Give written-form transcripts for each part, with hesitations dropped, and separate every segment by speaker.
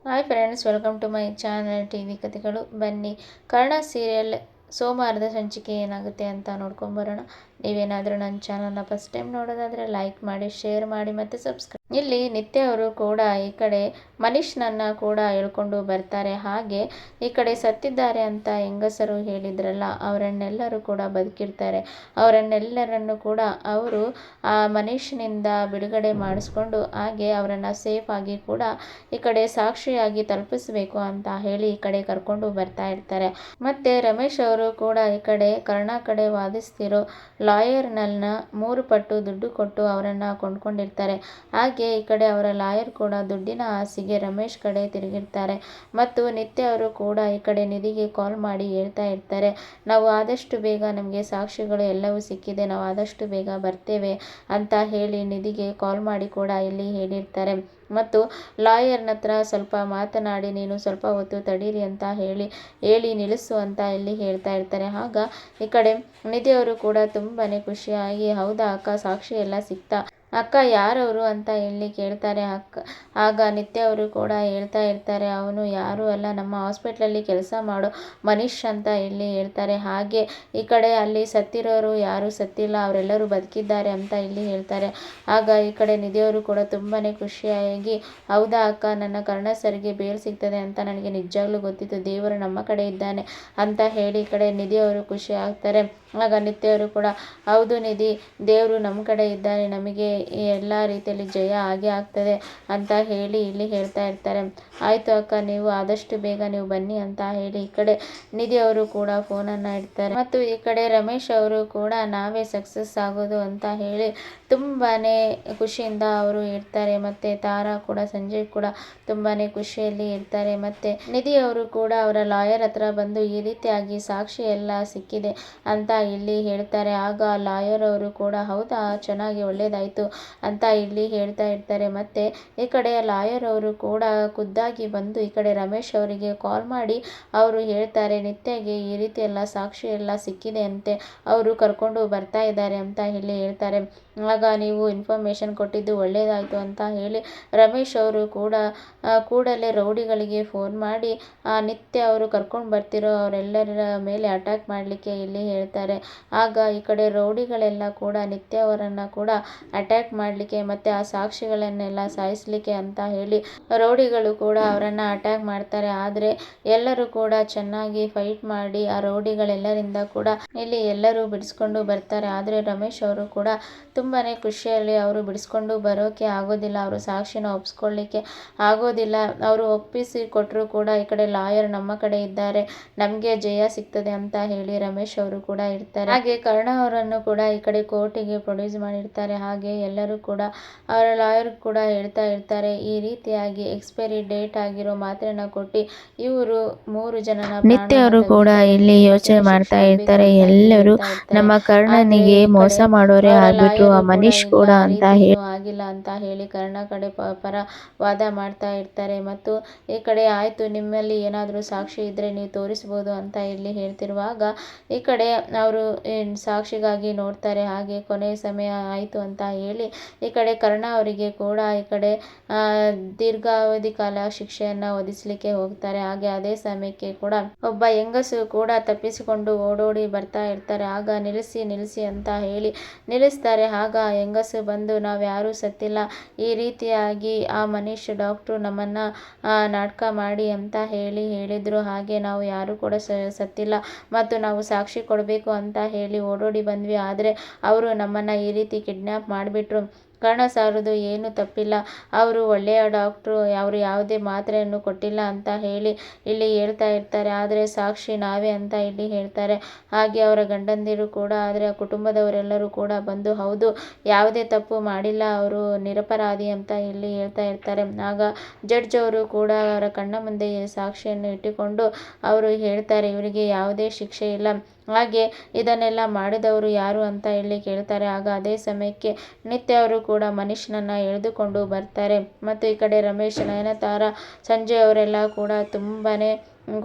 Speaker 1: Hi friends, welcome to my channel TV ಕಥೆಗಳು. ಬನ್ನಿ, Karna serial ಸೋಮವಾರದ ಸಂಚಿಕೆ ಏನಾಗುತ್ತೆ ಅಂತ ನೋಡ್ಕೊಂಬರೋಣ. ನೀವೇನಾದರೂ ನನ್ನ ಚಾನಲ್ನ ಫಸ್ಟ್ ಟೈಮ್ ನೋಡೋದಾದರೆ ಲೈಕ್ ಮಾಡಿ, ಶೇರ್ ಮಾಡಿ ಮತ್ತು ಸಬ್ಸ್ಕ್ರೈಬ್. ಇಲ್ಲಿ ನಿತ್ಯ ಅವರು ಕೂಡ ಈ ಕಡೆ ಮನೀಷ್ನನ್ನು ಕೂಡ ಹೇಳ್ಕೊಂಡು ಬರ್ತಾರೆ. ಹಾಗೆ ಈ ಕಡೆ ಸತ್ತಿದ್ದಾರೆ ಅಂತ ಹೆಂಗಸರು ಹೇಳಿದ್ರಲ್ಲ, ಅವರನ್ನೆಲ್ಲರೂ ಕೂಡ ಬದುಕಿರ್ತಾರೆ. ಅವರನ್ನೆಲ್ಲರನ್ನು ಕೂಡ ಅವರು ಆ ಮನೀಷ್ನಿಂದ ಬಿಡುಗಡೆ ಮಾಡಿಸ್ಕೊಂಡು ಹಾಗೆ ಅವರನ್ನು ಸೇಫ್ ಆಗಿ ಕೂಡ ಈ ಕಡೆ ಸಾಕ್ಷಿಯಾಗಿ ತಲುಪಿಸಬೇಕು ಅಂತ ಹೇಳಿ ಈ ಕಡೆ ಕರ್ಕೊಂಡು ಬರ್ತಾ ಇರ್ತಾರೆ. ಮತ್ತೆ ರಮೇಶ್ ಅವರು ಕೂಡ ಈ ಕಡೆ ಕರ್ಣ ಕಡೆ ವಾದಿಸ್ತಿರೋ ಲಾಯರ್ನನ್ನ 3 ಪಟ್ಟು ದುಡ್ಡು ಕೊಟ್ಟು ಅವರನ್ನ ಕೊಂಡ್ಕೊಂಡಿರ್ತಾರೆ. ಹಾಗೆ ಈ ಕಡೆ ಅವರ ಲಾಯರ್ ಕೂಡ ದುಡ್ಡಿನ ಆಸೆಗೆ ರಮೇಶ್ ಕಡೆ ತಿರುಗಿರ್ತಾರೆ. ಮತ್ತು ನಿತ್ಯ ಅವರು ಕೂಡ ಈ ಕಡೆ ನಿಧಿಗೆ ಕಾಲ್ ಮಾಡಿ ಹೇಳ್ತಾ ಇರ್ತಾರೆ, ನಾವು ಆದಷ್ಟು ಬೇಗ ನಮಗೆ ಸಾಕ್ಷಿಗಳು ಎಲ್ಲವೂ ಸಿಕ್ಕಿದೆ, ನಾವು ಆದಷ್ಟು ಬೇಗ ಬರ್ತೇವೆ ಅಂತ ಹೇಳಿ ನಿಧಿಗೆ ಕಾಲ್ ಮಾಡಿ ಕೂಡ ಇಲ್ಲಿ ಹೇಳಿರ್ತಾರೆ. ಮತ್ತು ಲಾಯರ್ನ ಹತ್ರ ಸ್ವಲ್ಪ ಮಾತನಾಡಿ ನೀನು ಸ್ವಲ್ಪ ಹೊತ್ತು ತಡೀರಿ ಅಂತ ಹೇಳಿ ನಿಲ್ಲಿಸು ಅಂತ ಇಲ್ಲಿ ಹೇಳ್ತಾ ಇರ್ತಾರೆ. ಆಗ ಈ ಕಡೆ ನಿಧಿಯವರು ಕೂಡ ತುಂಬಾನೇ ಖುಷಿಯಾಗಿ, ಹೌದಾ ಅಕ್ಕ, ಸಾಕ್ಷಿ ಎಲ್ಲ ಸಿಕ್ತಾ ಅಕ್ಕ, ಯಾರವರು ಅಂತ ಹೇಳಿ ಕೇಳ್ತಾರೆ. ಆಗ ನಿತ್ಯ ಅವರು ಕೂಡ ಹೇಳ್ತಾ ಇರ್ತಾರೆ, ಅವನು ಯಾರು ಅಲ್ಲ, ನಮ್ಮ ಹಾಸ್ಪಿಟ್ಲಲ್ಲಿ ಕೆಲಸ ಮಾಡೋ ಮನೀಶ್ ಅಂತ ಇಲ್ಲಿ ಹೇಳ್ತಾರೆ. ಹಾಗೆ ಈ ಕಡೆ ಅಲ್ಲಿ ಸತ್ತಿರೋರು ಯಾರು ಸತ್ತಿಲ್ಲ, ಅವರೆಲ್ಲರೂ ಬದುಕಿದ್ದಾರೆ ಅಂತ ಇಲ್ಲಿ ಹೇಳ್ತಾರೆ. ಆಗ ಈ ಕಡೆ ನಿಧಿಯವರು ಕೂಡ ತುಂಬಾನೇ ಖುಷಿಯಾಗಿ, ಹೌದಾ ಅಕ್ಕ, ನನ್ನ ಕರ್ಣ ಸರ್ಗೆ ಬೇಲ್ ಸಿಗ್ತದೆ ಅಂತ ನನಗೆ ನಿಜವಾಗ್ಲೂ ಗೊತ್ತಿತ್ತು, ದೇವರು ನಮ್ಮ ಕಡೆ ಇದ್ದಾನೆ ಅಂತ ಹೇಳಿ ಈ ಕಡೆ ನಿಧಿಯವರು ಖುಷಿ ಆಗ್ತಾರೆ. ಆಗ ನಿತ್ಯವರು ಕೂಡ, ಹೌದು ನಿಧಿ, ದೇವರು ನಮ್ಮ ಕಡೆ ಇದ್ದಾನೆ, ನಮಗೆ ಎಲ್ಲ ರೀತಿಯಲ್ಲಿ ಜಯ ಆಗೇ ಆಗ್ತದೆ ಅಂತ ಹೇಳಿ ಇಲ್ಲಿ ಹೇಳ್ತಾ ಇರ್ತಾರೆ. ಆಯಿತು ಅಕ್ಕ, ನೀವು ಆದಷ್ಟು ಬೇಗ ನೀವು ಬನ್ನಿ ಅಂತ ಹೇಳಿ ಈ ಕಡೆ ನಿಧಿ ಅವರು ಕೂಡ ಫೋನನ್ನು ಇಡ್ತಾರೆ. ಮತ್ತು ಈ ಕಡೆ ರಮೇಶ್ ಅವರು ಕೂಡ ನಾವೇ ಸಕ್ಸಸ್ ಆಗೋದು ಅಂತ ಹೇಳಿ ತುಂಬಾನೇ ಖುಷಿಯಿಂದ ಅವರು ಇರ್ತಾರೆ. ಮತ್ತೆ ತಾರಾ ಕೂಡ, ಸಂಜಯ್ ಕೂಡ ತುಂಬಾನೇ ಖುಷಿಯಲ್ಲಿ ಇರ್ತಾರೆ. ಮತ್ತೆ ನಿಧಿ ಅವರು ಕೂಡ ಅವರ ಲಾಯರ್ ಹತ್ರ ಬಂದು ಈ ರೀತಿಯಾಗಿ ಸಾಕ್ಷಿ ಎಲ್ಲ ಸಿಕ್ಕಿದೆ ಅಂತ ಇಲ್ಲಿ ಹೇಳ್ತಾರೆ. ಆಗ ಲಾಯರ್ ಅವರು ಕೂಡ, ಹೌದಾ, ಚೆನ್ನಾಗಿ ಒಳ್ಳೇದಾಯ್ತು ಅಂತ ಇಲ್ಲಿ ಹೇಳ್ತಾ ಇರ್ತಾರೆ. ಮತ್ತೆ ಈ ಕಡೆ ಲಾಯರ್ ಅವರು ಕೂಡ ಖುದ್ದಾಗಿ ಬಂದು ಈ ಕಡೆ ರಮೇಶ್ ಅವರಿಗೆ ಕಾಲ್ ಮಾಡಿ ಅವರು ಹೇಳ್ತಾರೆ, ನಿತ್ಯಗೆ ಈ ರೀತಿ ಎಲ್ಲ ಸಾಕ್ಷಿ ಎಲ್ಲ ಸಿಕ್ಕಿದೆ ಅಂತೆ, ಅವರು ಕರ್ಕೊಂಡು ಬರ್ತಾ ಇದ್ದಾರೆ ಅಂತ ಇಲ್ಲಿ ಹೇಳ್ತಾರೆ. ಆಗ ನೀವು ಇನ್ಫಾರ್ಮೇಶನ್ ಕೊಟ್ಟಿದ್ದು ಒಳ್ಳೇದಾಯ್ತು ಅಂತ ಹೇಳಿ ರಮೇಶ್ ಅವರು ಕೂಡ ಕೂಡಲೇ ರೌಡಿಗಳಿಗೆ ಫೋನ್ ಮಾಡಿ ನಿತ್ಯ ಅವರು ಕರ್ಕೊಂಡು ಬರ್ತಿರೋ ಅವರೆಲ್ಲರ ಮೇಲೆ ಅಟ್ಯಾಕ್ ಮಾಡಲಿಕ್ಕೆ ಇಲ್ಲಿ ಹೇಳ್ತಾರೆ. ಆಗ ಈ ಕಡೆ ರೌಡಿಗಳೆಲ್ಲ ಕೂಡ ನಿತ್ಯ ಅವರನ್ನು ಕೂಡ ಅಟ್ಯಾಕ್ ಮಾಡಲಿಕ್ಕೆ ಮತ್ತು ಆ ಸಾಕ್ಷಿಗಳನ್ನೆಲ್ಲ ಸಾಯಿಸಲಿಕ್ಕೆ ಅಂತ ಹೇಳಿ ರೌಡಿಗಳು ಕೂಡ ಅವರನ್ನು ಅಟ್ಯಾಕ್ ಮಾಡ್ತಾರೆ. ಆದರೆ ಎಲ್ಲರೂ ಕೂಡ ಚೆನ್ನಾಗಿ ಫೈಟ್ ಮಾಡಿ ಆ ರೌಡಿಗಳೆಲ್ಲರಿಂದ ಕೂಡ ಇಲ್ಲಿ ಎಲ್ಲರೂ ಬಿಡಿಸ್ಕೊಂಡು ಬರ್ತಾರೆ. ಆದರೆ ರಮೇಶ್ ಅವರು ಕೂಡ ತುಂಬಾನೇ ಖುಷಿಯಲ್ಲಿ, ಅವರು ಬಿಡಿಸ್ಕೊಂಡು ಬರೋಕೆ ಆಗೋದಿಲ್ಲ, ಅವರು ಸಾಕ್ಷಿನ ಒಪ್ಪಿಸ್ಕೊಳ್ಳಿಕ್ಕೆ ಆಗೋದಿಲ್ಲ, ಅವರು ಒಪ್ಪಿಸಿ ಕೊಟ್ಟರು ಕೂಡ ಈ ಕಡೆ ಲಾಯರ್ ನಮ್ಮ ಕಡೆ ಇದ್ದಾರೆ, ನಮಗೆ ಜಯ ಸಿಗ್ತದೆ ಅಂತ ಹೇಳಿ ರಮೇಶ್ ಅವರು ಕೂಡ ಇರ್ತಾರೆ. ಹಾಗೆ ಕರ್ಣ ಅವರನ್ನು ಕೂಡ ಈ ಕಡೆ ಕೋರ್ಟಿಗೆ ಪ್ರೊಡ್ಯೂಸ್ ಮಾಡಿರ್ತಾರೆ. ಹಾಗೆ ಎಲ್ಲರೂ ಕೂಡ ಅವರ ಲಾಯರ್ ಕೂಡ ಹೇಳ್ತಾ ಇರ್ತಾರೆ, ಈ ರೀತಿಯಾಗಿ ಎಕ್ಸ್ಪೈರಿ ಡೇಟ್ ಆಗಿರೋ ಮಾತ್ರೆನ ಕೊಟ್ಟು ಇವರು 3 ಜನನ
Speaker 2: ನಿತ್ಯ ಅವರು ಕೂಡ ಇಲ್ಲಿ ಯೋಚನೆ ಮಾಡ್ತಾ ಇರ್ತಾರೆ, ಎಲ್ಲರೂ ನಮ್ಮ ಕರ್ಣನಿಗೆ ಮೋಸ ಮಾಡೋರೇ ಆಗ್ಬಿಟ್ರು, ಆ ಮನೀಶ್ ಕೂಡ ಅಂತ ಹೇಳಿ
Speaker 1: ಆಗಿಲ್ಲ ಅಂತ ಹೇಳಿ ಕರ್ಣ ಕಡೆ ಪರ ವಾದ ಮಾಡ್ತಾ ಇರ್ತಾರೆ. ಮತ್ತು ಈ ಕಡೆ ಆಯ್ತು, ನಿಮ್ಮಲ್ಲಿ ಏನಾದರೂ ಸಾಕ್ಷಿ ಇದ್ರೆ ನೀವು ತೋರಿಸ್ಬೋದು ಅಂತ ಇಲ್ಲಿ ಹೇಳ್ತಿರುವಾಗ ಈ ಕಡೆ ಅವರು ಸಾಕ್ಷಿಗಾಗಿ ನೋಡ್ತಾರೆ. ಹಾಗೆ ಕೊನೆ ಸಮಯ ಆಯಿತು ಅಂತ ಹೇಳಿ ಈ ಕಡೆ ಕರ್ಣ ಅವರಿಗೆ ಕೂಡ ಈ ಕಡೆ ದೀರ್ಘಾವಧಿ ಕಾಲ ಶಿಕ್ಷೆಯನ್ನು ಒದಿಸ್ಲಿಕ್ಕೆ ಹೋಗ್ತಾರೆ. ಹಾಗೆ ಅದೇ ಸಮಯಕ್ಕೆ ಕೂಡ ಒಬ್ಬ ಹೆಂಗಸು ಕೂಡ ತಪ್ಪಿಸಿಕೊಂಡು ಓಡೋಡಿ ಬರ್ತಾ ಇರ್ತಾರೆ. ಆಗ ನಿಲ್ಲಿಸಿ ಅಂತ ಹೇಳಿ ನಿಲ್ಲಿಸ್ತಾರೆ. ಆಗ ಹೆಂಗಸು ಬಂದು, ನಾವು ಯಾರೂ ಸತ್ತಿಲ್ಲ, ಈ ರೀತಿಯಾಗಿ ಆ ಮನೀಶ್ ಡಾಕ್ಟ್ರು ನಮ್ಮನ್ನ ನಾಟಕ ಮಾಡಿ ಅಂತ ಹೇಳಿದ್ರು, ಹಾಗೆ ನಾವು ಯಾರು ಕೂಡ ಸತ್ತಿಲ್ಲ ಮತ್ತು ನಾವು ಸಾಕ್ಷಿ ಕೊಡಬೇಕು ಅಂತ ಹೇಳಿ ಓಡೋಡಿ ಬಂದ್ವಿ, ಆದರೆ ಅವರು ನಮ್ಮನ್ನ ಈ ರೀತಿ ಕಿಡ್ನ್ಯಾಪ್ ಮಾಡಿಬಿಟ್ರು. ಕರ್ಣ ಸಾರದು ಏನು ತಪ್ಪಿಲ್ಲ, ಅವರು ಒಳ್ಳೆಯ ಡಾಕ್ಟ್ರು, ಅವರು ಯಾವುದೇ ಮಾತ್ರೆಯನ್ನು ಕೊಟ್ಟಿಲ್ಲ ಅಂತ ಹೇಳಿ ಇಲ್ಲಿ ಹೇಳ್ತಾ ಇರ್ತಾರೆ. ಆದರೆ ಸಾಕ್ಷಿ ನಾವೇ ಅಂತ ಇಲ್ಲಿ ಹೇಳ್ತಾರೆ. ಹಾಗೆ ಅವರ ಗಂಡಂದಿರು ಕೂಡ, ಆದರೆ ಆ ಕುಟುಂಬದವರೆಲ್ಲರೂ ಕೂಡ ಬಂದು, ಹೌದು, ಯಾವುದೇ ತಪ್ಪು ಮಾಡಿಲ್ಲ, ಅವರು ನಿರಪರಾಧಿ ಅಂತ ಇಲ್ಲಿ ಹೇಳ್ತಾ ಇರ್ತಾರೆ. ಆಗ ಜಡ್ಜ್ ಅವರು ಕೂಡ ಅವರ ಕಣ್ಣ ಮುಂದೆ ಸಾಕ್ಷಿಯನ್ನು ಇಟ್ಟುಕೊಂಡು ಅವರು ಹೇಳ್ತಾರೆ, ಇವರಿಗೆ ಯಾವುದೇ ಶಿಕ್ಷೆ ಇಲ್ಲ, ಹಾಗೆ ಇದನ್ನೆಲ್ಲ ಮಾಡಿದವರು ಯಾರು ಅಂತ ಇಲ್ಲಿ ಕೇಳ್ತಾರೆ. ಆಗ ಅದೇ ಸಮಯಕ್ಕೆ ನಿತ್ಯ ಅವರು ಕೂಡ ಮನೀಶ್ನನ್ನ ಎಳೆದುಕೊಂಡು ಬರ್ತಾರೆ. ಮತ್ತು ಈ ಕಡೆ ರಮೇಶ್, ನಯನತಾರ, ಸಂಜಯ್ ಅವರೆಲ್ಲ ಕೂಡ ತುಂಬಾನೇ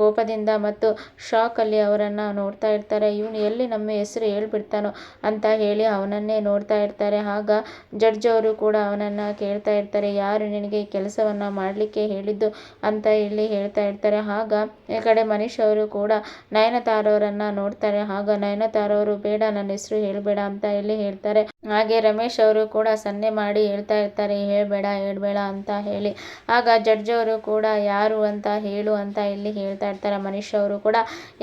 Speaker 1: ಕೋಪದಿಂದ ಮತ್ತು ಶಾಕಲ್ಲಿ ಅವರನ್ನು ನೋಡ್ತಾ ಇರ್ತಾರೆ. ಇವನು ಎಲ್ಲಿ ನಮ್ಮ ಹೆಸರು ಹೇಳ್ಬಿಡ್ತಾನೋ ಅಂತ ಹೇಳಿ ಅವನನ್ನೇ ನೋಡ್ತಾ ಇರ್ತಾರೆ. ಆಗ ಜಡ್ಜ್ ಅವರು ಕೂಡ ಅವನನ್ನು ಕೇಳ್ತಾ ಇರ್ತಾರೆ, ಯಾರು ನಿನಗೆ ಈ ಕೆಲಸವನ್ನು ಮಾಡಲಿಕ್ಕೆ ಹೇಳಿದ್ದು ಅಂತ ಇಲ್ಲಿ ಹೇಳ್ತಾ ಇರ್ತಾರೆ. ಆಗ ಈ ಕಡೆ ಮನೀಶ್ ಅವರು ಕೂಡ ನಯನತಾರ ಅವರನ್ನು ನೋಡ್ತಾರೆ. ಆಗ ನಯನತಾರ ಅವರು, ಬೇಡ ನನ್ನ ಹೆಸರು ಹೇಳಬೇಡ ಅಂತ ಇಲ್ಲಿ ಹೇಳ್ತಾರೆ. ಹಾಗೆ ರಮೇಶ್ ಅವರು ಕೂಡ ಸನ್ನೆ ಮಾಡಿ ಹೇಳ್ತಾ ಇರ್ತಾರೆ, ಹೇಳ್ಬೇಡ ಅಂತ ಹೇಳಿ. ಆಗ ಜಡ್ಜ್ ಅವರು ಕೂಡ ಯಾರು ಅಂತ ಹೇಳು ಅಂತ ಇಲ್ಲಿ ಹೇಳ್ತಾ ಇರ್ತಾರೆ. ಮನೀಶ್ ಅವರು ಕೂಡ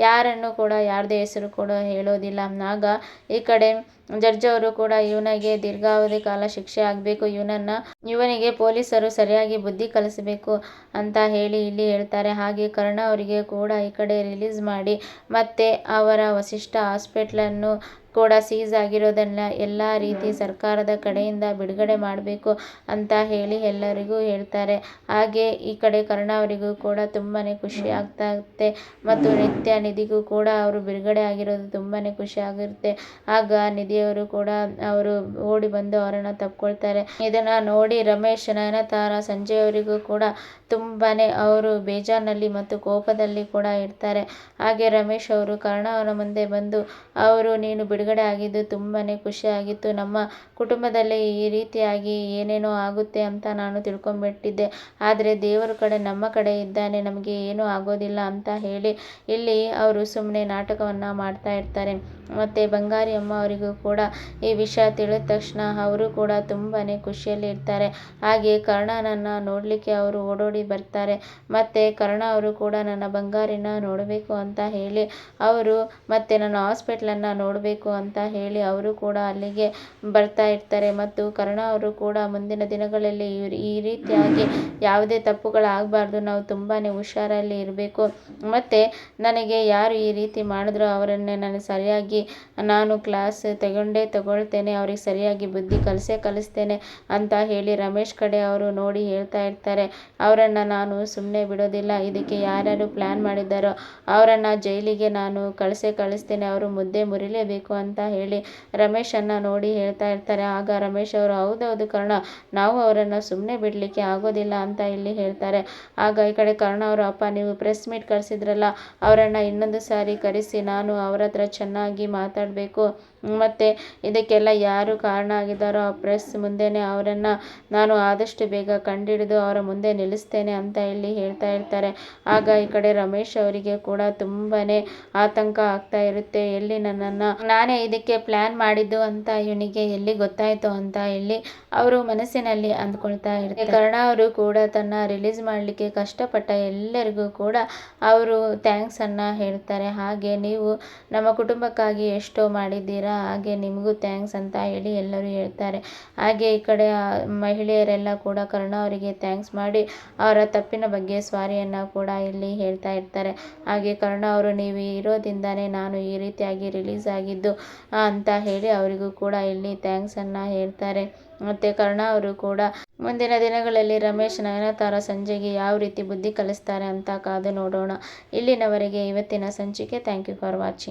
Speaker 1: ಯಾರನ್ನು ಕೂಡ ಯಾರದೇ ಹೆಸರು ಕೂಡ ಹೇಳೋದಿಲ್ಲ. ಆಗ ಈ ಕಡೆ ಜಡ್ಜ್ ಅವರು ಕೂಡ ಇವನಿಗೆ ದೀರ್ಘಾವಧಿ ಕಾಲ ಶಿಕ್ಷೆ ಆಗಬೇಕು, ಇವನಿಗೆ ಪೊಲೀಸರು ಸರಿಯಾಗಿ ಬುದ್ಧಿ ಕಲಿಸಬೇಕು ಅಂತ ಹೇಳಿ ಇಲ್ಲಿ ಹೇಳ್ತಾರೆ. ಹಾಗೆ ಕರ್ಣ ಅವರಿಗೆ ಕೂಡ ಈ ಕಡೆ ರಿಲೀಸ್ ಮಾಡಿ ಮತ್ತೆ ಅವರ ವಸಿಷ್ಠ ಹಾಸ್ಪಿಟ್ಲನ್ನು ಕೂಡ ಸೀಸ್ ಆಗಿರೋದನ್ನ ಎಲ್ಲ ರೀತಿ ಸರ್ಕಾರದ ಕಡೆಯಿಂದ ಬಿಡುಗಡೆ ಮಾಡಬೇಕು ಅಂತ ಹೇಳಿ ಎಲ್ಲರಿಗೂ ಹೇಳ್ತಾರೆ. ಹಾಗೆ ಈ ಕಡೆ ಕರ್ಣ ಅವರಿಗೂ ಕೂಡ ತುಂಬಾ ಖುಷಿ ಆಗ್ತಾ ಇರುತ್ತೆ ಮತ್ತು ನಿಧಿಗೂ ಕೂಡ ಅವರು ಬಿಡುಗಡೆ ಆಗಿರೋದು ತುಂಬಾ ಖುಷಿ ಆಗಿರುತ್ತೆ. ಆಗ ನಿಧಿಯವರು ಕೂಡ ಅವರು ಓಡಿ ಬಂದು ಅವರನ್ನು ತಪ್ಕೊಳ್ತಾರೆ. ಇದನ್ನ ನೋಡಿ ರಮೇಶ್, ನಯನತಾರ, ಸಂಜಯ್ ಅವರಿಗೂ ಕೂಡ ತುಂಬಾನೇ ಅವರು ಬೇಜಾರಿನಲ್ಲಿ ಮತ್ತು ಕೋಪದಲ್ಲಿ ಕೂಡ ಇರ್ತಾರೆ. ಹಾಗೆ ರಮೇಶ್ ಅವರು ಕರ್ಣ ಅವರ ಮುಂದೆ ಬಂದು, ನೀನು ಬಿಡುಗಡೆ ಆಗಿದ್ದು ತುಂಬಾನೇ ಖುಷಿ ಆಗಿತ್ತು. ನಮ್ಮ ಕುಟುಂಬದಲ್ಲಿ ಈ ರೀತಿಯಾಗಿ ಏನೇನೋ ಆಗುತ್ತೆ ಅಂತ ನಾನು ತಿಳ್ಕೊಂಡ್ಬಿಟ್ಟಿದ್ದೆ. ಆದರೆ ದೇವರು ಕಡೆ ನಮ್ಮ ಕಡೆ ಇದ್ದಾನೆ, ನಮಗೆ ಏನೂ ಆಗೋದಿಲ್ಲ ಅಂತ ಹೇಳಿ ಇಲ್ಲಿ ಅವರು ಸುಮ್ಮನೆ ನಾಟಕವನ್ನು ಮಾಡ್ತಾ ಇರ್ತಾರೆ. ಮತ್ತು ಬಂಗಾರಿ ಅಮ್ಮ ಅವರಿಗೂ ಕೂಡ ಈ ವಿಷಯ ತಿಳಿದ ತಕ್ಷಣ ಅವರು ಕೂಡ ತುಂಬಾನೇ ಖುಷಿಯಲ್ಲಿ ಇರ್ತಾರೆ. ಹಾಗೆ ಕರ್ಣನನ್ನು ನೋಡಲಿಕ್ಕೆ ಅವರು ಓಡೋಡಿ ಬರ್ತಾರೆ. ಮತ್ತು ಕರ್ಣ ಅವರು ಕೂಡ ನನ್ನ ಬಂಗಾರಿನ ನೋಡಬೇಕು ಅಂತ ಹೇಳಿ ಅವರು ಮತ್ತೆ ನನ್ನ ಹಾಸ್ಪಿಟ್ಲನ್ನು ನೋಡಬೇಕು ಅಂತ ಹೇಳಿ ಅವರು ಕೂಡ ಅಲ್ಲಿಗೆ ಬರ್ತಾ ಇರ್ತಾರೆ. ಮತ್ತು ಕರ್ಣ ಅವರು ಕೂಡ ಮುಂದಿನ ದಿನಗಳಲ್ಲಿ ಈ ರೀತಿಯಾಗಿ ಯಾವುದೇ ತಪ್ಪುಗಳಾಗಬಾರ್ದು, ನಾವು ತುಂಬಾ ಹುಷಾರಲ್ಲಿ ಇರಬೇಕು, ಮತ್ತು ನನಗೆ ಯಾರು ಈ ರೀತಿ ಮಾಡಿದ್ರೋ ಅವರನ್ನೇ ನಾನು ಕ್ಲಾಸ್ ತಗೊಳ್ತೇನೆ, ಅವ್ರಿಗೆ ಸರಿಯಾಗಿ ಬುದ್ಧಿ ಕಲಿಸ್ತೇನೆ ಅಂತ ಹೇಳಿ ರಮೇಶ್ ಕಡೆ ಅವರು ನೋಡಿ ಹೇಳ್ತಾ ಇರ್ತಾರೆ. ಅವರನ್ನು ನಾನು ಸುಮ್ಮನೆ ಬಿಡೋದಿಲ್ಲ, ಇದಕ್ಕೆ ಯಾರ್ಯಾರು ಪ್ಲ್ಯಾನ್ ಮಾಡಿದ್ದಾರೋ ಅವರನ್ನು ಜೈಲಿಗೆ ನಾನು ಕಳಿಸ್ತೇನೆ, ಅವರು ಮುದ್ದೆ ಮುರಿಲೇಬೇಕು ಅಂತ ಹೇಳಿ ರಮೇಶನ್ನು ನೋಡಿ ಹೇಳ್ತಾ ಇರ್ತಾರೆ. ಆಗ ರಮೇಶ್ ಅವರು, ಹೌದೌದು ಕರ್ಣ, ನಾವು ಅವರನ್ನು ಸುಮ್ಮನೆ ಬಿಡಲಿಕ್ಕೆ ಆಗೋದಿಲ್ಲ ಅಂತ ಇಲ್ಲಿ ಹೇಳ್ತಾರೆ. ಆಗ ಈ ಕಡೆ ಕರ್ಣ ಅವರು, ಅಪ್ಪ ನೀವು ಪ್ರೆಸ್ ಮೀಟ್ ಕರೆಸಿದ್ರಲ್ಲ, ಅವರನ್ನು ಇನ್ನೊಂದು ಸಾರಿ ಕರೆಸಿ ನಾನು ಅವರ ಹತ್ರ ಚೆನ್ನಾಗಿ ಮಾತಾಡಬೇಕು, ಮತ್ತು ಇದಕ್ಕೆಲ್ಲ ಯಾರು ಕಾರಣ ಆಗಿದ್ದಾರೋ ಆ ಪ್ರೆಸ್ ಮುಂದೆನೇ ಅವರನ್ನು ನಾನು ಆದಷ್ಟು ಬೇಗ ಕಂಡುಹಿಡಿದು ಅವರ ಮುಂದೆ ನಿಲ್ಲಿಸ್ತೇನೆ ಅಂತ ಇಲ್ಲಿ ಹೇಳ್ತಾ ಇರ್ತಾರೆ. ಆಗ ಈ ಕಡೆ ರಮೇಶ್ ಅವರಿಗೆ ಕೂಡ ತುಂಬಾನೇ ಆತಂಕ ಆಗ್ತಾ ಇರುತ್ತೆ, ಎಲ್ಲಿ ನನ್ನನ್ನು ನಾನೇ ಇದಕ್ಕೆ ಪ್ಲ್ಯಾನ್ ಮಾಡಿದ್ದು ಅಂತ ಇವನಿಗೆ ಎಲ್ಲಿ ಗೊತ್ತಾಯ್ತು ಅಂತ ಹೇಳಿ ಅವರು ಮನಸ್ಸಿನಲ್ಲಿ ಅಂದ್ಕೊಳ್ತಾ ಇರ್ತಾರೆ. ಕರ್ಣ ಅವರು ಕೂಡ ತನ್ನ ರಿಲೀಸ್ ಮಾಡಲಿಕ್ಕೆ ಕಷ್ಟಪಟ್ಟ ಎಲ್ಲರಿಗೂ ಕೂಡ ಅವರು ಥ್ಯಾಂಕ್ಸನ್ನು ಹೇಳ್ತಾರೆ. ಹಾಗೆ ನೀವು ನಮ್ಮ ಕುಟುಂಬಕ್ಕಾಗಿ ಎಷ್ಟೋ ಮಾಡಿದ್ದೀರಾ, ಹಾಗೆ ನಿಮಗೂ ಥ್ಯಾಂಕ್ಸ್ ಅಂತ ಹೇಳಿ ಎಲ್ಲರೂ ಹೇಳ್ತಾರೆ. ಹಾಗೆ ಈ ಕಡೆ ಮಹಿಳೆಯರೆಲ್ಲ ಕೂಡ ಕರ್ಣ ಅವರಿಗೆ ಥ್ಯಾಂಕ್ಸ್ ಮಾಡಿ ಅವರ ತಪ್ಪಿನ ಬಗ್ಗೆ ಸಾರಿಯನ್ನು ಕೂಡ ಇಲ್ಲಿ ಹೇಳ್ತಾ ಇರ್ತಾರೆ. ಹಾಗೆ ಕರ್ಣ ಅವರು, ನೀವು ಇರೋದ್ರಿಂದಾನೇ ನಾನು ಈ ರೀತಿಯಾಗಿ ರಿಲೀಸ್ ಆಗಿದ್ದು ಅಂತ ಹೇಳಿ ಅವರಿಗೂ ಕೂಡ ಇಲ್ಲಿ ಥ್ಯಾಂಕ್ಸನ್ನು ಹೇಳ್ತಾರೆ. ಮತ್ತು ಕರ್ಣ ಅವರು ಕೂಡ ಮುಂದಿನ ದಿನಗಳಲ್ಲಿ ರಮೇಶ್, ನಯನತಾರ, ಸಂಜಯ್ಗೆ ಯಾವ ರೀತಿ ಬುದ್ಧಿ ಕಲಿಸ್ತಾರೆ ಅಂತ ಕಾದು ನೋಡೋಣ. ಇಲ್ಲಿನವರೆಗೆ ಇವತ್ತಿನ ಸಂಚಿಕೆ. Thank you for watching.